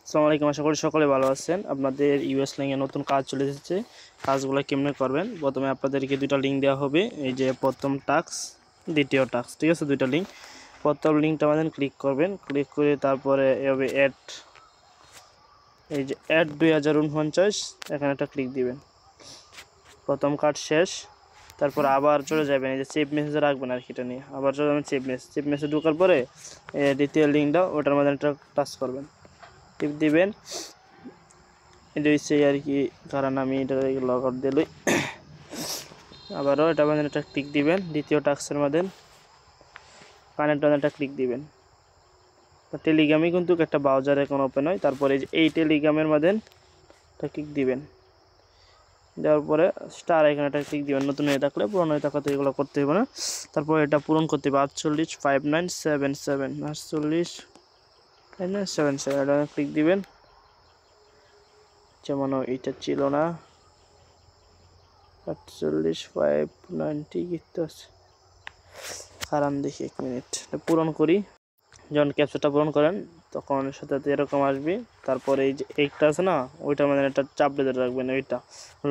আসসালামু আলাইকুম, আশা করি সকলে ভালো আছেন। আপনাদের ইউএস লিঙ্কে নতুন কাজ চলে এসেছে। কাজগুলো কেমনে করবেন, প্রথমে আপনাদেরকে দুইটা লিঙ্ক দেওয়া হবে। এই যে প্রথম টাস্ক, দ্বিতীয় টাস্ক, ঠিক আছে? দুইটা লিঙ্ক। প্রথম লিঙ্কটা আমাদের ক্লিক করবেন, ক্লিক করে তারপরে এভাবে অ্যাড, এই যে অ্যাড 2049 এখানে একটা ক্লিক দিবেন। প্রথম কাজ শেষ। তারপর আবার চলে যাবেন, এই যে সেভ মেসেজে রাখবেন আর কি, এটা নিয়ে আবার চলে যাবেন সেভ মেসেজ ঢোকার পরে দ্বিতীয় লিঙ্কটা ওটার মধ্যে একটা টাচ করবেন, টিপ দিবেন। এটা হচ্ছে আর কি, কারণ আমি এটা লগ আউট দিলই। আবারও এটা মধ্যে একটা ক্লিক দিবেন, দ্বিতীয় টাস্কের মধ্যে কানেক্ট একটা ক্লিক দিবেন। টেলিগ্রামই কিন্তু একটা ব্রাউজারে কোনো ওপেন হয়। তারপরে এই টেলিগ্রামের মধ্যে একটা ক্লিক দিবেন, দেওয়ার পরে স্টার এখানে একটা ক্লিক দিবেন। নতুন হয়ে থাকলে, পুরনো হয়ে থাকলে এগুলো করতে হবে না। তারপর এটা পূরণ করতে হবে 485977 485977 এটা ক্লিক দিবেন। যেমন এইটা ছিল না, 48,590 গীত আছে। কারণ দেখি 1 মিনিট পূরণ করি। যখন ক্যাপচারটা পূরণ করেন তখন সাথে এরকম আসবে। তারপরে এই যে একটা আছে না, ওইটার মধ্যে একটা চাপ বেঁধে রাখবেন, ওইটা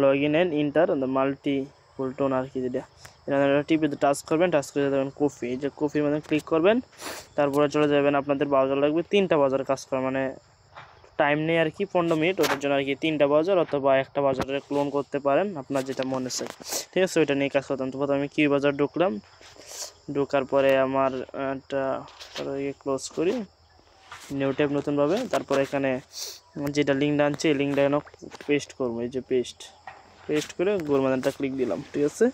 log in and inter multi ফুলটোন আর কি, যেটা এটা টিপে টাচ করবেন। টাচ করে দেবেন কফি, এই যে কফির মধ্যে ক্লিক করবেন। তারপরে চলে যাবেন, আপনাদের ব্রাউজার লাগবে 3টা ব্রাউজার কাজ করে, মানে টাইম নেই আর কি, 15 মিনিট। ওটার জন্য আর কি 3টা ব্রাউজার অথবা একটা ব্রাউজারে ক্লোন করতে পারেন, আপনার যেটা মনে চায়, ঠিক আছে? ওইটা নিয়ে কাজ করতাম। তো প্রথমে আমি কিউ ব্রাউজার ঢুকলাম, ঢোকার পরে আমার একটা ক্লোজ করি, নিউ ট্যাব নতুনভাবে। তারপর এখানে যেটা লিঙ্কটা আনছি এই লিঙ্কটা এখানে পেস্ট করবো, এই যে পেস্ট করে গোলমাদানটা ক্লিক দিলাম, ঠিক আছে?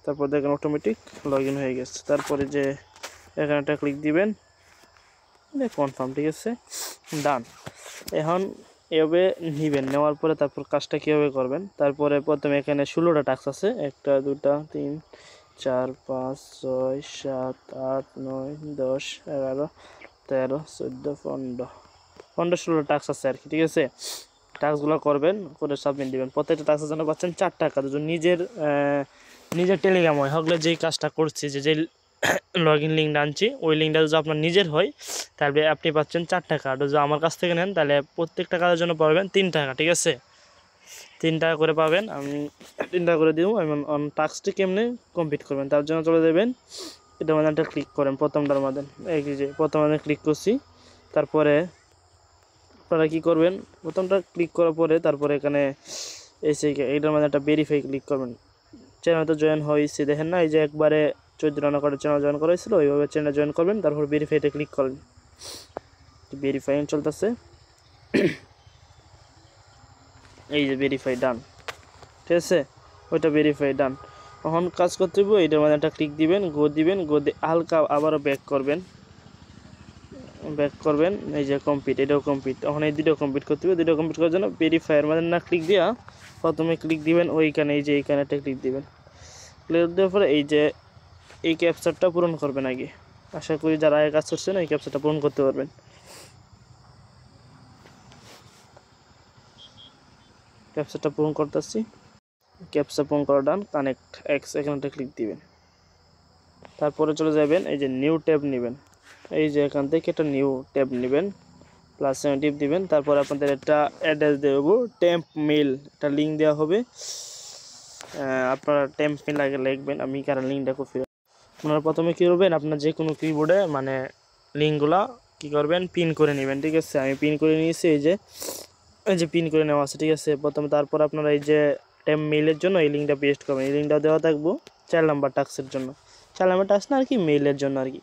তারপর দেখেন অটোমেটিক লগ ইন হয়ে গেছে। তারপরে যে এখানে একটা ক্লিক দিবেন, কনফার্ম, ঠিক আছে? ডান। এখন এভাবে নেবেন, নেওয়ার পরে তারপর কাজটা কীভাবে করবেন। তারপরে প্রথমে এখানে 16টা টাস্ক আছে, 1 2 3 4 5 6 7 8 9 10 11 13 14 15 16 টাস্ক আছে আর কি, ঠিক আছে? টাস্কগুলো করবেন, করে সাবমিট দিবেন। প্রত্যেকটা টাস্কের জন্য পাচ্ছেন 4 টাকা। যদি নিজের টেলিগ্রাম হয় হলে, যেই কাজটা করছি, যে লগ ইন লিঙ্কটা আনছি, ওই লিঙ্কটা যদি আপনার নিজের হয় তাহলে আপনি পাচ্ছেন 4 টাকা। আর যদি আমার কাছ থেকে নেন তাহলে প্রত্যেকটা কাজের জন্য পাবেন 3 টাকা, ঠিক আছে? 3 টাকা করে পাবেন। আমি 3 টাকা করে দিব। এবং টাস্কটি কেমনে কমপ্লিট করবেন তার জন্য চলে যাবেন, এটার মধ্যে একটা ক্লিক করেন, প্রথমটার মধ্যে, এই যে প্রথমে ক্লিক করছি। তারপরে আপনারা কী করবেন, প্রথমটা ক্লিক করার পরে তারপরে এখানে এসে এইটার মধ্যে একটা ভেরিফাই ক্লিক করবেন। চ্যানেলটা জয়েন হয়েছে, দেখেন না, এই যে একবারে 14 রানা করে চ্যানেল জয়েন করা হয়েছিল, ওইভাবে চ্যানেল জয়েন করবেন। তারপর ভেরিফাইতে ক্লিক করবেন, ভেরিফাই চলতেছে। এই যে ভেরিফাই ডান, ঠিক আছে? ওইটা ভেরিফাই ডান। তখন কাজ করতে হবে, এইটার মধ্যে একটা ক্লিক দিবেন, গো দিবেন, গো দিয়ে হালকা আবারও ব্যাক করবেন, এই যে কমপ্লিট, এটাও কমপ্লিট। তখন এই দুটো কমপ্লিট করতে হবে। দুটো কমপ্লিট করার জন্য ভেরিফাইয়ের মধ্যে না ক্লিক দিয়া প্রথমে ক্লিক দিবেন ওইখানে, এই যে এইখানে একটা ক্লিক দিবেন। ক্লিক দেওয়ার পরে এই যে এই ক্যাপচারটা পূরণ করবেন আগে। আশা করি যারা আগে কাজ করছেন এই ক্যাপচারটা পূরণ করতে পারবেন। ক্যাপচারটা পূরণ করতেছি, ক্যাপচার পূরণ করা ডান। কানেক্ট এক্স এখানে একটা ক্লিক দিবেন। তারপরে চলে যাবেন, এই যে নিউ ট্যাব নেবেন, এই যে এখান থেকে একটা নিউ ট্যাব নেবেন, প্লাস টিপ দিবেন। তারপর আপনাদের একটা অ্যাড্রেস দেব, টেম্প মেল, একটা লিঙ্ক দেওয়া হবে। আপনারা টেম্প মেল আগে লিখবেন, আমি কারণ লিঙ্কটা কপি। আপনারা প্রথমে কী করবেন, আপনার যে কোনো কিবোর্ডে মানে লিঙ্কগুলো কী করবেন, পিন করে নেবেন, ঠিক আছে? আমি পিন করে নিয়েছি, এই যে পিন করে নেওয়া আছে, ঠিক আছে? প্রথমে তারপর আপনারা এই যে টেম্প মেইলের জন্য এই লিঙ্কটা পেস্ট করবেন। এই লিঙ্কটা দেওয়া থাকবো 4 নাম্বার টাস্কের জন্য, 4 নাম্বার টাস্ক না আর কি, মেইলের জন্য আর কি।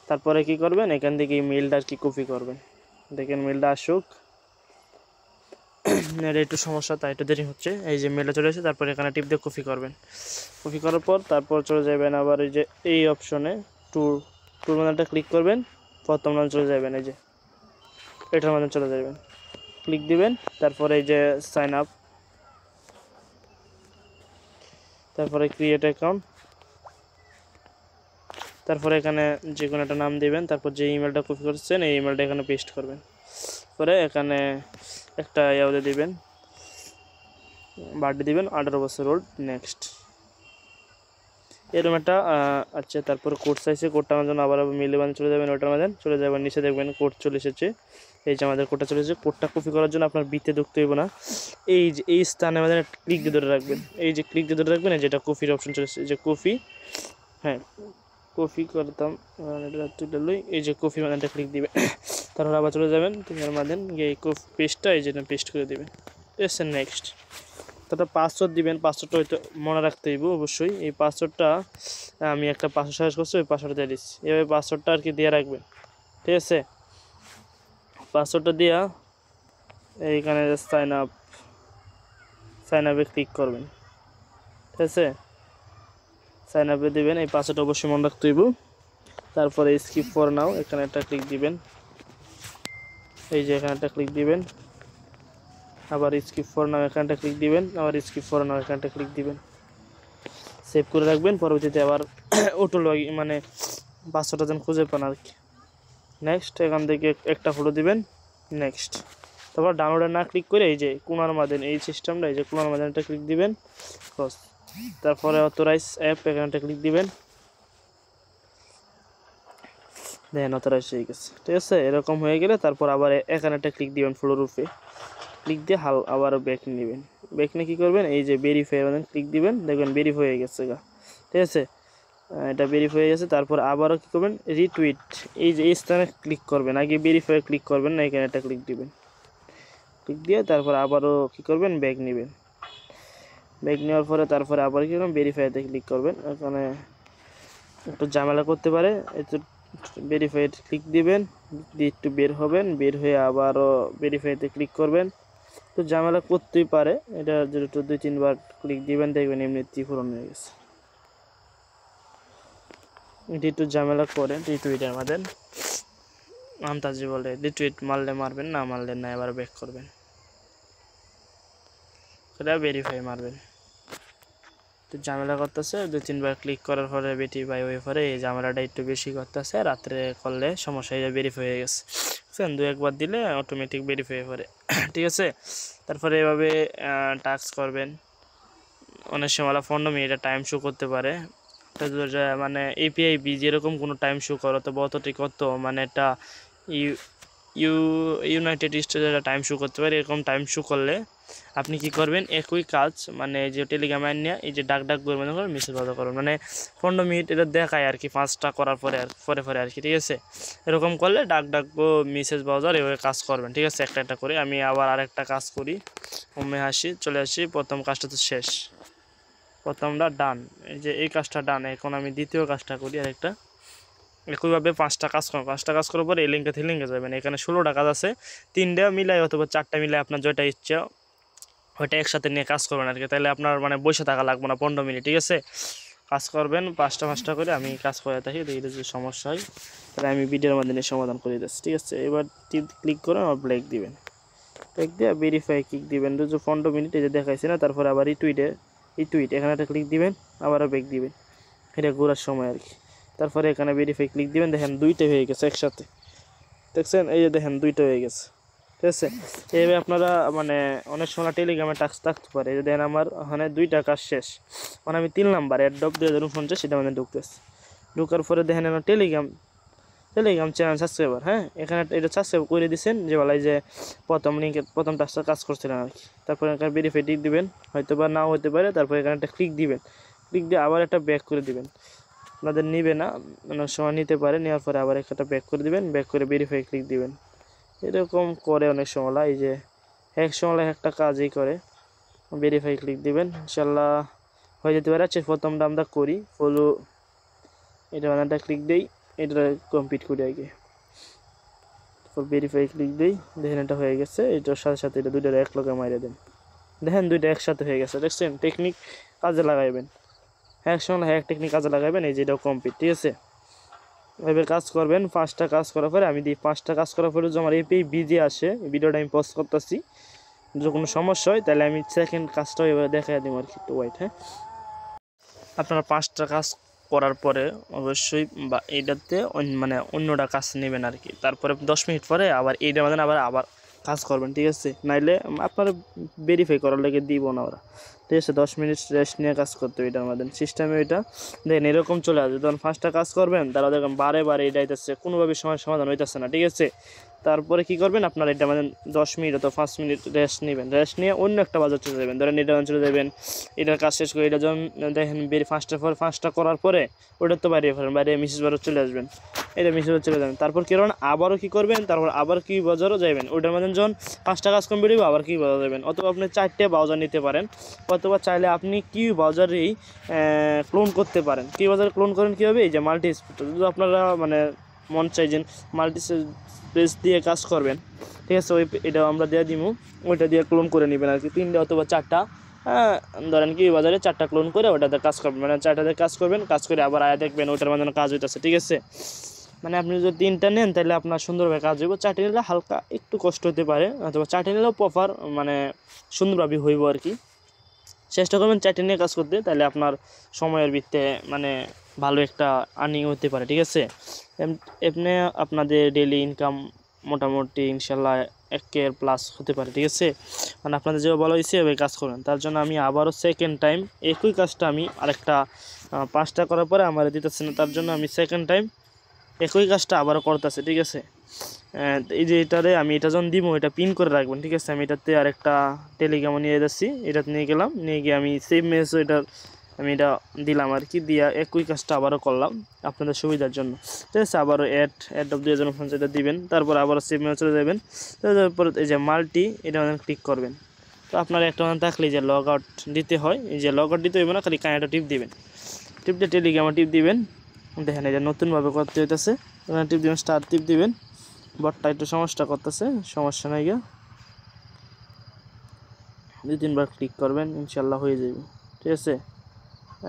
তারপরে কী করবেন, এখান থেকে এই মেইলটা আর কি কপি করবেন। দেখেন মেলটা আসুক, এটা একটু সমস্যা, তাই একটু দেরি হচ্ছে। এই যে মেলটা চলে এসেছে, তারপর এখানে টিপ দিয়ে কপি করবেন। কপি করার পর তারপর চলে যাবেন আবার এই যে এই অপশনে টুর মধ্যে ক্লিক করবেন, প্রথম নাম চলে যাবেন, এই যে এটার মধ্যে চলে যাবেন, ক্লিক দিবেন। তারপরে এই যে সাইন আপ, তারপরে ক্রিয়েট অ্যাকাউন্ট, তারপরে এখানে যে কোনো একটা নাম দিবেন। তারপর যে ইমেলটা কপি করছেন এই ইমেলটা এখানে পেস্ট করবেন। পরে এখানে একটা ইয়াওতে দিবেন, বার্থডে দিবেন 18 বছর ওল্ড, নেক্সট। এরকম একটা আচ্ছা, তারপর কোড চাইছে, কোডটা আমার জন্য আবার মিলে বানিয়ে চলে যাবেন, ওটার মাঝে চলে যাবেন, নিচে দেখবেন কোড চলে এসেছে। এই যে আমাদের কোডটা চলে এসেছে। কোডটা কপি করার জন্য আপনার বিতে ঢুকতে হইব না, এই যে এই স্থানে আমাদের ক্লিক দিয়ে ধরে রাখবেন, এই যে ক্লিক দিয়ে ধরে রাখবেন, এই যেটা কপির অপশন চলে এসেছে, এই যে কপি, হ্যাঁ কপি করতাম, এটা তুলে লই, এই যে কপি মানেটা ক্লিক দিবেন। তারপর আবার চলে যাবেন তোমার মাঝে এই পেস্টটা, এই যে পেস্ট করে দেবেন। এসে নেক্সট, তারপর পাসওয়ার্ড দিবেন। পাসওয়ার্ডটা হয়তো মনে রাখতে হইব অবশ্যই। এই পাসওয়ার্ডটা আমি একটা পাসওয়ার্ড সাজেস্ট করছি, ওই পাসওয়ার্ডটা দিয়ে দিচ্ছি। এভাবে পাসওয়ার্ডটা আর কি দিয়ে রাখবেন, ঠিক আছে। পাসওয়ার্ডটা দিয়া এইখানে সাইন আপে ক্লিক করবেন, ঠিক আছে। সাইন আপে দিবেন, এই পাসওয়ার্ডটা অবশ্যই মনে রাখতে হইব। তারপরে স্কিপ ফর নাও, এখানে একটা ক্লিক দিবেন, এই যে এখানে একটা ক্লিক দিবেন, আবার স্কিপ ফর নাও এখানটা ক্লিক দিবেন, আবার স্কিপ ফর নাও এখানটা ক্লিক দিবেন। সেভ করে রাখবেন, পরবর্তীতে আবার অটো লগ মানে পাসওয়ার্ডটা যেন খুঁজে পান আর কি। নেক্সট, এখান থেকে একটা ফটো দিবেন, নেক্সট। তারপর ডাউনলোডে না ক্লিক করে এই যে কোনার মাঝে এই সিস্টেমটা, এই যে কোনার মাঝে একটা ক্লিক দিবেন, বাস। তারপরে অথরাইজ অ্যাপ, এখানটা ক্লিক দিবেন, দেখেন অথরাইজ হয়ে গেছে, ঠিক আছে। এরকম হয়ে গেলে তারপর আবার এখানে একটা ক্লিক দিবেন, ফ্লোর রুফে ক্লিক দিয়ে আবার ব্যাক নেবেন। ব্যাক নিয়ে কী করবেন, এই যে ভেরিফাই ক্লিক দিবেন, দেখবেন ভেরিফাই হয়ে গেছে গা, ঠিক আছে। এটা ভেরিফাই হয়ে গেছে। তারপর আবারও কী করবেন, রিটুইট, এই যে এই স্থানে ক্লিক করবেন, আগে ভেরিফাই ক্লিক করবেন না, এখানে একটা ক্লিক দিবেন। ক্লিক দিয়ে তারপর আবারও কী করবেন, ব্যাক নেবেন। ব্যাক নেওয়ার পরে তারপরে আবার কী করবেন, ভেরিফাইতে ক্লিক করবেন। এখানে একটু ঝামেলা করতে পারে, একটু ভেরিফাইড ক্লিক দিবেন, দিয়ে একটু বের হবেন, বের হয়ে আবারও ভেরিফাইতে ক্লিক করবেন। তো ঝামেলা করতেই পারে, এটা যেহেতু 2-3 বার ক্লিক দিবেন, দেখবেন এমনিতেই পূরণ হয়ে গেছে। এটি একটু ঝামেলা করে রিটুইট আমাদের আন্তাজি বলে, রিটুইট মারলে মারবেন, না মারলে না, এবার ব্যাক করবেন, সেটা ভেরিফাই মারবেন। তো ঝামেলা করতেছে, 2-3 বার ক্লিক করার পরে বেটি বাই হয়ে পরে এই ঝামেলাটা একটু বেশি করতেছে। রাত্রে করলে সমস্যা হয়ে যায়, ভেরিফাই হয়ে গেছে, বুঝছেন। 2-1 বার দিলে অটোমেটিক ভেরিফাই হয়ে পড়ে, ঠিক আছে। তারপরে এভাবে টাস্ক করবেন। অনেক সময় 15 মিনিটের টাইম শো করতে পারে, মানে এপিআই বি যেরকম কোনো টাইম শো করো তো অতটি কত, মানে এটা ইউনাইটেড স্টেটে টাইম শো করতে পারে। এরকম টাইম শো করলে আপনি কি করবেন, একই কাজ মানে যে টেলিগ্রামে নিয়ে এই যে ডাক করে মনে করেন মেসেজ বাধা করবেন, মানে 15 মিনিট এটা দেখায় আর কি, 5টা করার পরে আর কি, ঠিক আছে। এরকম করলে ডাক মেসেজ ব্রাউজার এভাবে কাজ করবেন, ঠিক আছে। একটা করে আমি আবার আরেকটা কাজ করি, হোমে চলে আসি। প্রথম কাজটা তো শেষ, প্রথমটা ডান, এই যে এই কাজটা ডান। এখন আমি দ্বিতীয় কাজটা করি আরেকটা, একইভাবে 5টা কাজ করুন। 5টা কাজ করার পরে এই লিঙ্কে যাবেন। এখানে 16টা কাজ আছে, 3টা মিলাই অথবা 4টা মিলাই আপনার যেটা ইচ্ছা ওইটা একসাথে নিয়ে কাজ করবেন আর কি। তাহলে আপনার মানে বসে থাকা লাগবে না 15 মিনিট, ঠিক আছে। কাজ করবেন 5টা করে, আমি কাজ করে থাকি, দেখি যদি সমস্যা হয় তাহলে আমি ভিডিওর মাধ্যমে সমাধান করে দিচ্ছি, ঠিক আছে। এবার ক্লিক করে আমার ব্রেক দিবেন, ব্রেক দিয়ে ভেরিফাই ক্লিক দিবেন, যে 15 মিনিট এই যে দেখাইছে না। তারপর আবার রিটুইট এখানে একটা ক্লিক দিবেন, আবারও ব্রেক দিবেন, এটা ঘোরার সময় আর কি। তারপরে এখানে ভেরিফাই ক্লিক দিবেন, দেখেন 2টা হয়ে গেছে একসাথে, দেখছেন, এই যে দেখেন 2টা হয়ে গেছে, ঠিক আছে। এইভাবে আপনারা মানে অনেক সময় টেলিগ্রামে টাস্ক থাকতে পারে, এই যে দেখেন আমার ওখানে 2টা কাজ শেষ, মানে আমি 3 নাম্বার অ্যাডব 2049 সেটা মানে ঢুকতেছে। ঢুকার পরে দেখেন আমার টেলিগ্রাম চ্যানেল সাবস্ক্রাইবার, হ্যাঁ এখানে এটা সাবস্ক্রাইব করে দিচ্ছেন, যে বলাই যে প্রথম লিঙ্কের প্রথম টাস্কটা কাজ করছিলেন আর কি। তারপরে এখানে ভেরিফাই টিক দিবেন, হয়তো বা নাও হতে পারে। তারপরে এখানে একটা ক্লিক দিবেন, ক্লিক দিয়ে আবার একটা ব্যাক করে দিবেন। আপনাদের নিবে না, অনেক সময় নিতে পারে, নেওয়ার পরে আবার একটা ব্যাক করে দিবেন, ব্যাক করে ভেরিফাই ক্লিক দিবেন। এরকম করে অনেক সময়, এই যে এক সময় একটা কাজই করে, ভেরিফাই ক্লিক দিবেন, ইনশাল্লাহ হয়ে যেতে পারে। আচ্ছা প্রথমটা আমরা করি, ফলো এটা মানে একটা ক্লিক দিই, এটা কমপ্লিট করি আগে, ভেরিফাই ক্লিক দিই, দেখেন এটা হয়ে গেছে। এটার সাথে সাথে এটা 2টা এক লগে মাইরে দেন, দেখেন 2টা একসাথে হয়ে গেছে, দেখছেন। টেকনিক কাজে লাগাইবেন, একসঙ্গে এক টেকনিক কাজে লাগাবেন, এই যে এটাও কমপ্লিট, ঠিক আছে। এভাবে কাজ করবেন। 5টা কাজ করার পরে আমি দিই, 5টা কাজ করার পরে যে আমার এপিআই বিজি আসে, ভিডিওটা আমি পজ করতেছি, যদি কোনো সমস্যা হয় তাহলে আমি সেকেন্ড কাজটাও এভাবে দেখাই দিব আর কি, একটু ওয়াইট, হ্যাঁ। আপনারা 5টা কাজ করার পরে অবশ্যই বা এইটাতে মানে অন্যটা কাজ নেবেন আর কি। তারপরে 10 মিনিট পরে আবার এইটার মধ্যে আবার কাজ করবেন, ঠিক আছে? নাইলে আপনারা ভেরিফাই করার লেগে দিব না ওরা, ঠিক আছে? 10 মিনিট রেস্ট নিয়ে কাজ করতে হবে, এটা আমাদের সিস্টেমে। এটা দেখেন এরকম চলে আসবে, যখন 5টা কাজ করবেন তারা দেখেন বারে বারে এটা হইতেছে, কোনোভাবে সমাধান হইতেছে না, ঠিক আছে? তারপরে কি করবেন, আপনারা এটা মানে 10 মিনিট অথবা 5 মিনিট রেস্ট নেবেন, রেস্ট নিয়ে অন্য একটা বাজার চলে যাবেন, ধরেন এটা চলে যাবেন, এটার কাজ শেষ করে এটা যখন দেখেন 5টা করার পরে ওটা তো বাইরে ফেলেন, বাইরে মিসেস বাজার চলে আসবেন, এটা মিসেস বাজার চলে যাবেন। তারপর কি করবেন, আবারও কি করবেন, তারপর আবার কি বাজারও যাবেন, ওইটার মধ্যে যখন 5টা কাজ কমপ্লিট হবে আবার কি বাজার যাবেন, অথবা আপনি 4টে বাজার নিতে পারেন, অথবা চাইলে আপনি কি বাজারেই ক্লোন করতে পারেন। কি বাজার ক্লোন করেন কীভাবে, এই যে মাল্টি স্পেস, যদি আপনারা মানে মন চাইছেন মাল্টি স্পেস দিয়ে কাজ করবেন, ঠিক আছে? এটা আমরা দিয়ে দিব, ওইটা দিয়ে ক্লোন করে নেবেন আর কি, 3টে অথবা 4টা, ধরেন কি বাজারে 4টা ক্লোন করে ওটাতে কাজ করবেন, মানে 4টাতে কাজ করবেন, কাজ করে আবার আয়া দেখবেন ওইটার মধ্যে কাজ হইতেছে, ঠিক আছে? মানে আপনি যদি 3টা নেন তাহলে আপনার সুন্দরভাবে কাজ হইব, 4টে নিলে হালকা একটু কষ্ট হতে পারে, অথবা 4টে নিলেও প্রপার মানে সুন্দরভাবে হইব আর কি। চেষ্টা করবেন 4টে নিয়ে কাজ করতে, তাহলে আপনার সময়ের ভিত্তিতে মানে ভালো একটা আর্নিং হতে পারে, ঠিক আছে? এমনি আপনাদের ডেইলি ইনকাম মোটামুটি ইনশাল্লাহ 1K প্লাস হতে পারে, ঠিক আছে? মানে আপনাদের যেভাবে বলা হয়েছে ওই কাজ করবেন। তার জন্য আমি আবারও সেকেন্ড টাইম একই কাজটা আমি আরেকটা 5টা করার পরে আমার দিতেছে না, তার জন্য আমি সেকেন্ড টাইম একই কাজটা আবারও করতেছে, ঠিক আছে? এই যে এটারে আমি এটা যখন দিব এটা পিন করে রাখবেন, ঠিক আছে? আমি এটাতে আরেকটা টেলিগ্রামও নিয়ে যাচ্ছি, এটাতে নিয়ে গেলাম, নিয়ে গিয়ে আমি সেম মেসেজ এটা আমি এটা দিলাম আর কি, দিয়া একই কাজটা আবারও করলাম আপনাদের সুবিধার জন্য, ঠিক আছে? আবারও অ্যাড অফ 2005 এটা দিবেন, তারপর আবারও সেভ মেসেজ চলে যাবেন, তারপর এই যে মাল্টি এটা ক্লিক করবেন। তো আপনার একটা থাকলে যে লগ আউট দিতে হয়, এই যে লগ আউট দিতে হইবে না, খালি কানেক্টটা টিপ দিবেন, টিপ দিয়ে টেলিগ্রামে টিপ দিবেন, দেখেন এটা নতুনভাবে করতে হইতেছে, টিপ দিবেন, স্টার টিপ দিবেন, বটটা একটু সমস্যা করতেছে, সমস্যা নাই গিয়া 2-3বার ক্লিক করবেন, ইনশাল্লাহ হয়ে যাবে, ঠিক আছে?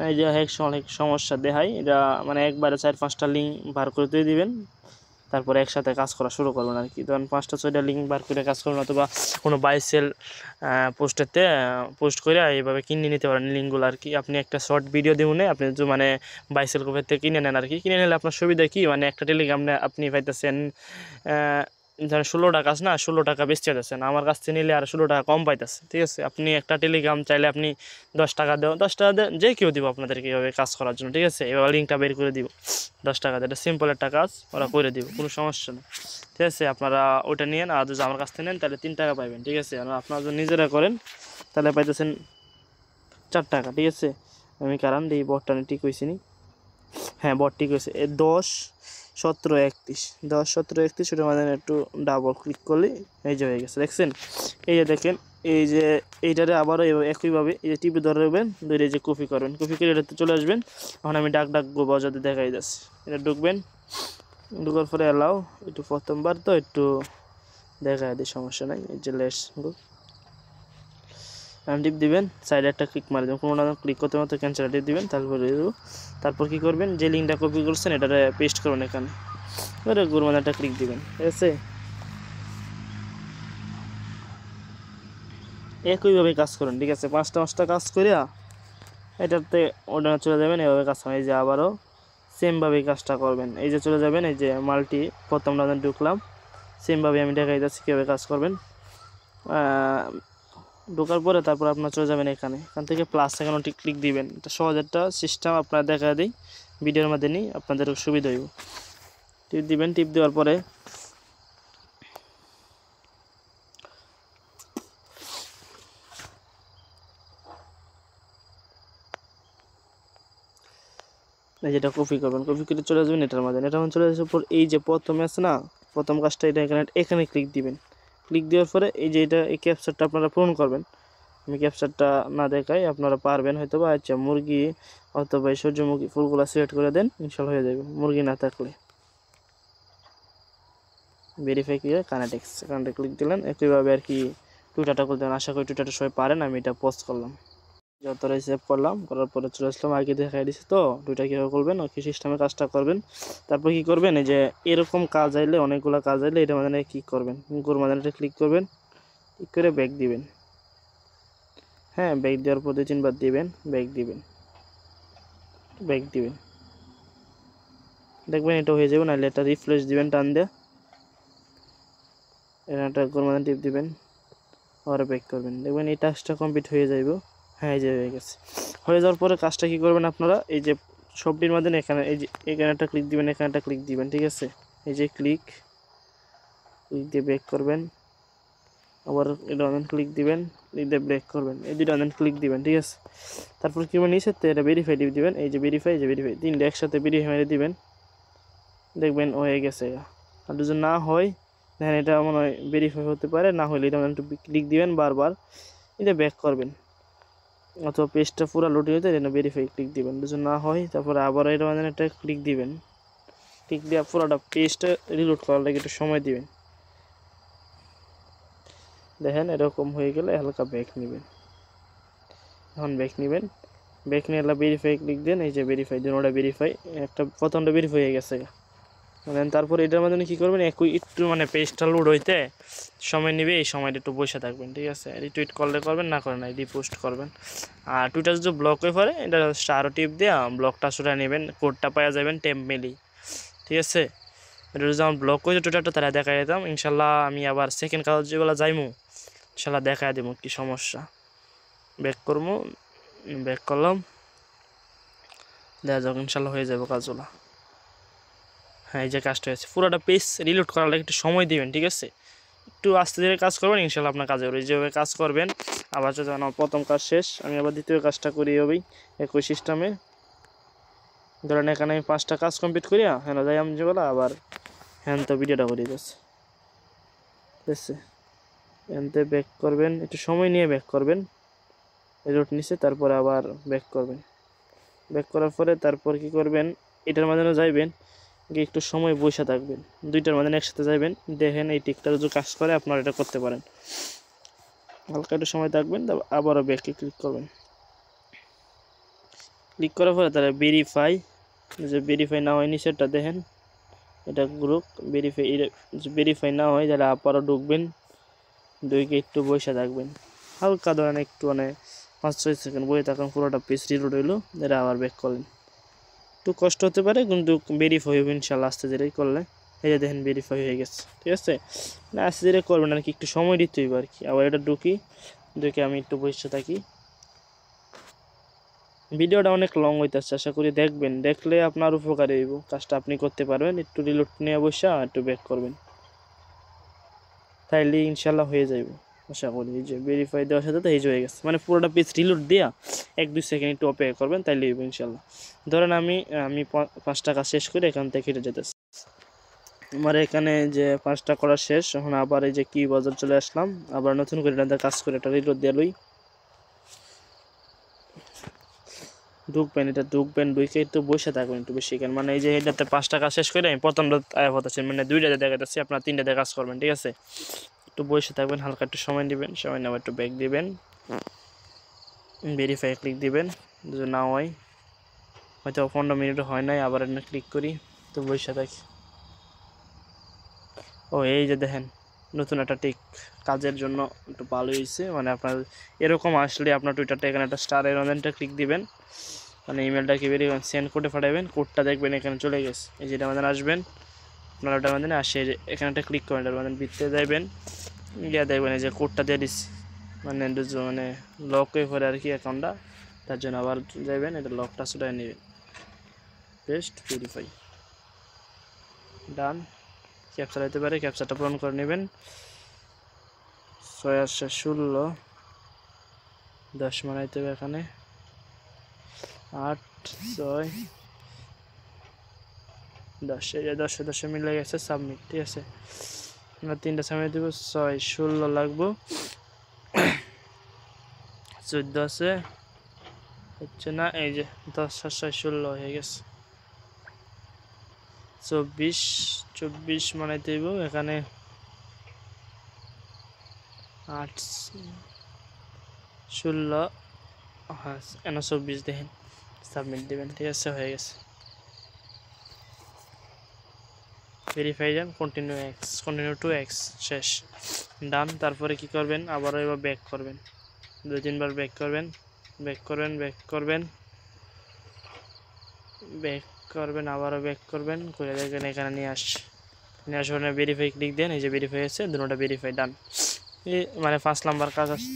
এই যে অনেক সমস্যা দেখায়, এটা মানে একবারে 4-5টা লিঙ্ক বার করে দিয়ে দিবেন, তারপরে একসাথে কাজ করা শুরু করবেন আর কি। তখন 5টা-6টা লিঙ্ক বার করে কাজ করবেন, অথবা কোনো বাইসেল পোস্টেতে পোস্ট করে এইভাবে কিনে নিতে পারেন লিঙ্কগুলো আর কি। আপনি একটা শর্ট ভিডিও দিবেন, আপনি যে মানে বাইসেল কোপের থেকে কিনে নেন আর কি। কিনে নিলে আপনার সুবিধা কি, মানে একটা টেলিগ্রাম আপনি পাইতেছেন ধরেন 16 টাকা না, 16 টাকা বেচতে যাচ্ছেন, আমার কাছ থেকে নিলে আর 16 টাকা কম পাইতেছে, ঠিক আছে? আপনি একটা টেলিগ্রাম চাইলে আপনি 10 টাকা দেন, 10 টাকা দেন, যে কেউ দিব আপনাদেরকে এইভাবে কাজ করার জন্য, ঠিক আছে? এবার লিঙ্কটা বের করে দিব, 10 টাকা দিয়ে, এটা সিম্পল একটা কাজ, ওরা করে দিব, কোনো সমস্যা নেই, ঠিক আছে? আপনারা ওইটা নিয়েন, আর যদি আমার কাছ থেকে নেন তাহলে 3 টাকা পাইবেন, ঠিক আছে? আর আপনারা যদি নিজেরা করেন তাহলে পাইতেছেন 4 টাকা, ঠিক আছে? আমি কারণ এই বটটা ঠিক হয়েছি নি, হ্যাঁ বট ঠিক হয়েছে। 10-17-31 ওটার মাঝে একটু ডাবল ক্লিক করলে এই যে হয়ে গেছে, দেখছেন? এই যে দেখেন, এই যে এইটারে আবারও একইভাবে এই যে টিপে ধরবেন, ধরে এই যে কপি করবেন, কপি করে এটাতে চলে আসবেন। এখন আমি ডাক বাজাতে দেখাই যাচ্ছি, এটা ঢুকবেন, ঢুকার পরে অ্যালাও, একটু প্রথমবার তো একটু দেখা দিই, সমস্যা নাই। এই যে লেটস গো, টিপ দিবেন, সাইডে একটা ক্লিক মারি দেবেন, কোনো ক্লিক করতে মতো ক্যান্সেল টিপ দিবেন, তারপর কী করবেন, যে লিঙ্কটা কপি করছেন এটাতে পেস্ট করবেন এখানে, এবারে গুরমান একটা ক্লিক দিবেন, ঠিক আছে? একইভাবে কাজ করেন, ঠিক আছে? 5টা কাজ করিয়া এটাতে ওটা চলে যাবেন, এভাবে কাজ করেন। এই যে আবারও সেমভাবেই কাজটা করবেন, এই যে চলে যাবেন, এই যে মাল্টি প্রথম রাউন্ডে ঢুকলাম, সেমভাবে আমি দেখাই যাচ্ছি কীভাবে কাজ করবেন। ঢোকার পরে তারপর আপনার চলে যাবেন এখান থেকে প্লাস এখানে ক্লিক দিবেন, এটা সহজ একটা সিস্টেম, আপনার দেখা দিই ভিডিওর মধ্যে নিই, আপনাদের সুবিধা হইব। টিপ দিবেন, টিপ দেওয়ার পরে এই যেটা কপি করবেন, কপি করে চলে যাবেন এটার মধ্যে চলে আসার পর এই যে প্রথমে আছে না, প্রথম কাজটা এটা এখানে ক্লিক দিবেন, ক্লিক দেওয়ার পরে এই যে এটা এই ক্যাপচারটা আপনারা পূরণ করবেন। আমি ক্যাপচারটা না দেখাই, আপনারা পারবেন হয়তো বা। আচ্ছা, মুরগি অথবা এই সূর্যমুখী ফুলগুলো সিলেক্ট করে দেন, ইনশাল্লাহ হয়ে যাবে। মুরগি না থাকলে ভেরিফাই করে কানেক্টে ক্লিক দিলেন, একইভাবে আর কি টুইটারটা করতে দেন। আশা করি টুইটারটা সবাই পারেন, আমি এটা পোস্ট করলাম, যতটাই সেভ করলাম, করার পরে চলে আসলাম, আগে দেখাই দিচ্ছি তো টুইটার কীভাবে করবেন, কি সিস্টেমে কাজটা করবেন। তারপর কী করবেন, এই যে এরকম কাজ আইলে, অনেকগুলো কাজ আইলে এটা মানে কী করবেন, মাঝে ক্লিক করবেন, ক্লিক করে ব্যাক দিবেন, হ্যাঁ ব্যাক দেওয়ার পর 2-3 বার দিবেন, ব্যাক দিবেন, দেখবেন এটা হয়ে যাবে। নাহলে এটা রিফ্রেশ দিবেন টান দিয়ে, এখানে একটা গোল মানে টিপ দিবেন, আবার ব্যাক করবেন, দেখবেন এই টাস্কটা কমপ্লিট হয়ে যাইব। হ্যাঁ এই যে হয়ে গেছে। হয়ে যাওয়ার পরে কাজটা কী করবেন আপনারা, এই যে সবটির মধ্যে এখানে এই যে এখানে একটা ক্লিক দিবেন, এখানে একটা ক্লিক দিবেন, ঠিক আছে। এই যে ক্লিক দিয়ে ব্যাক করবেন, আবার এটা অনলাইন ক্লিক দিবেন, ক্লিক দিয়ে ব্রেক করবেন, এই দুটো অনলাইন ক্লিক দিবেন, ঠিক আছে। তারপর কি মানে নিচের এটা ভেরিফাই দিবেন, এই যে ভেরিফাই, এই যে ভেরিফাই, তিনটে একসাথে ভেরিফাই মেরে দিবেন, দেখবেন হয়ে গেছে। আর যদি না হয় দেখেন এটা মনে হয় ভেরিফাই হতে পারে, না হলে এটা একটু ক্লিক দিবেন বারবার, এটা ব্যাক করবেন, অথবা পেজটা পুরো লোড হতে এটা ভেরিফাই ক্লিক দিবেন, যদি না হয় তারপরে আবার এটা মানে একটা ক্লিক দিবেন, ক্লিক দিয়ে পুরোটা পেজটা রিলোড করার লাগে একটু সময় দিবেন। দেখেন এরকম হয়ে গেলে হালকা ব্যাক নেবেন, এখন ব্যাক নেবেন, ব্যাক নিয়ে ভেরিফাই ক্লিক দেন, এই যে ভেরিফাই দেন, ওটা ভেরিফাই একটা প্রথমটা ভেরিফাই হয়ে গেছে। মানে তারপর এটার মাধ্যমে কী করবেন, একটু মানে পেজটা লোড হইতে সময় নেবে, এই সময়টা একটু বসে থাকবেন, ঠিক আছে। রিটুইট করলে করবেন, না করেন না রিপোস্ট করবেন। আর টুইটার যদি ব্লক হয়ে পড়ে এটা আরও টিপ দিয়ে ব্লকটা সুরা নেবেন, কোডটা পাওয়া যাবেন টেম্পমেলি, ঠিক আছে। এটা যদি আমার ব্লক হয়েছে টুইটারটা তারা দেখা যেতাম, ইনশাল্লাহ আমি আবার সেকেন্ড কাজ যেগুলো যাইমু ইনশাল্লাহ দেখা দেবো কী সমস্যা। ব্যাক করবো, ব্যাক করলাম, দেখা যাক ইনশাল্লাহ হয়ে যাবে কাজগুলো। হ্যাঁ এই যে কাজটা হয়েছে, পুরোটা পেজ রিলোড করার লাগে একটু সময় দিবেন, ঠিক আছে। একটু আস্তে ধীরে কাজ করবেন, ইনশাল্লাহ আপনার কাজে হবে। যেভাবে কাজ করবেন আবার যদি আমার প্রথম কাজ শেষ, আমি আবার দ্বিতীয় কাজটা করি হবেই একই সিস্টেমে। ধরেন এখানে আমি 5টা কাজ কমপ্লিট করি, হ্যাঁ যাই আমি যেগুলো আবার হ্যাঁ তো ভিডিওটা করে যাচ্ছে, ঠিক আছে। এনতে ব্যাক করবেন, একটু সময় নিয়ে ব্যাক করবেন, রিলোড নিচে, তারপরে আবার ব্যাক করবেন। ব্যাক করার পরে তারপর কি করবেন, এটার মাঝখানে যাইবেন, গিয়ে একটু সময় বসে থাকবেন, দুইটার মাঝখানে একসাথে যাইবেন, দেখেন এই টিকটা যদি কাজ করে আপনারা এটা করতে পারেন। হালকা একটু সময় থাকবেন, তারপর আবারও ব্যাকে ক্লিক করবেন। ক্লিক করার পরে তারা ভেরিফাই, যে ভেরিফাই না হয় নিচেরটা দেখেন এটা গ্রুপ ভেরিফাই, ভেরিফাই না হয় তাহলে আবারও ঢুকবেন, দুইকে একটু বসে থাকবেন, হালকা ধরেন একটু মানে 5-6 সেকেন্ড বসে থাকুন, পুরোটা পেজ রিলোড হইলো, এটা আবার ব্যাক করলেন। একটু কষ্ট হতে পারে কিন্তু ভেরিফাই হবে ইনশাল্লাহ আস্তে ধীরে করলে। এই যে দেখেন ভেরিফাই হয়ে গেছে, ঠিক আছে। না আস্তে ধীরে করবেন আর কি, একটু সময় দিতে হইব আর কি। আবার এটা ঢুকি, আমি একটু বসে থাকি। ভিডিওটা অনেক লং হইতেছে, আশা করি দেখবেন, দেখলে আপনার উপকারে হইব, কাজটা আপনি করতে পারবেন। একটু রিলোড নিয়ে বসে একটু ব্যাক করবেন, তাইলে ইনশাল্লাহ হয়ে যাইব আশা করি। এই যে ভেরিফাই দেওয়ার সাথে তো এই যে হয়ে গেছে, মানে পুরোটা পেজ রিলোড দেওয়া 1-2 সেকেন্ড একটু অপেক্ষা করবেন, তাইলে হইব ইনশাল্লাহ। ধরেন আমি 5টা কাজ শেষ করে এখান থেকে হেঁটে যেতেছি, আমার এখানে যে 5টা করা শেষ, এখন আবার এই যে কি বাজার চলে আসলাম, আবার নতুন করে এটা কাজ করে এটা রিলোড দিয়ে লই। ঢুকবেন, এটা ঢুকবেন, ঢুকে একটু বসে থাকবেন একটু বেশি, কেন মানে এই যে এটাতে 5টা কাজ শেষ করে আমি প্রথমটা আয়া হতেছি, মানে 2টাতে দেখাতেছি, আপনার 3টাতে কাজ করবেন, ঠিক আছে। একটু বসে থাকবেন, হালকা একটু সময় নেবেন, সময় নেওয়া একটু ব্যাক দিবেন, ভেরিফাই ক্লিক দিবেন, যদি না হয় হয়তো 15 মিনিটও হয় নাই, আবার এখানে ক্লিক করি, তো বসে থাকি। ও এই যে দেখেন নতুন একটা টিক, কাজের জন্য একটু ভালো হয়েছে, মানে আপনার এরকম আসলে আপনার টুইটারটা এখানে একটা স্টারের অনলাইনটা ক্লিক দিবেন, মানে ইমেলটাকে বেরিয়ে সেন্ড করে পাঠাবেন, কোডটা দেখবেন এখানে চলে গেছে, এই যেটা আমাদের আসবেন আপনারা ওটা আমাদের আসে, এখানে একটা ক্লিক করেন, আমাদের ভিতরে যাইবেন, গিয়ে দেখবেন এই যে কোডটা দিয়ে দিচ্ছি, মানে মানে লক হয়ে পড়ে আর কি অ্যাকাউন্টটা, তার জন্য আবার যাইবেন, এটা লকটা ছুটাই নেবেন, পেস্ট ভেরিফাই ডান। ক্যাপচার হতে পারে, ক্যাপচারটা পূরণ করে নেবেন, 6-8-16-10 বানাইতে হবে এখানে, 8-6-10, এই যে 10 মিলে গেছে, সাবমিট, ঠিক আছে। আমরা 3টা সাবমিট দেবো, 6-16 লাগবো, 14 আছে হচ্ছে না, এই যে 10-6-16 হয়ে গেছে, 24 বানাইতে হইব এখানে, 8-16, হ্যাঁ 24 দেখেন, সাবমিট দেবেন, ঠিক আছে, হয়ে গেছে। ভেরিফাই যান, কন্টিনিউ টু এক্স, শেষ, ডান। তারপরে কি করবেন, আবারও এবার ব্যাক করবেন, 2-3 বার ব্যাক করবেন, আবারও ব্যাক করবেন, করে দেখবেন এখানে নিয়ে আসছে, নেওয়ার সময় ভেরিফাই ক্লিক দেন, এই যে ভেরিফাই আছে, দুটোটা ভেরিফাই ডান। এই মানে 5 নাম্বার কাজ আছে।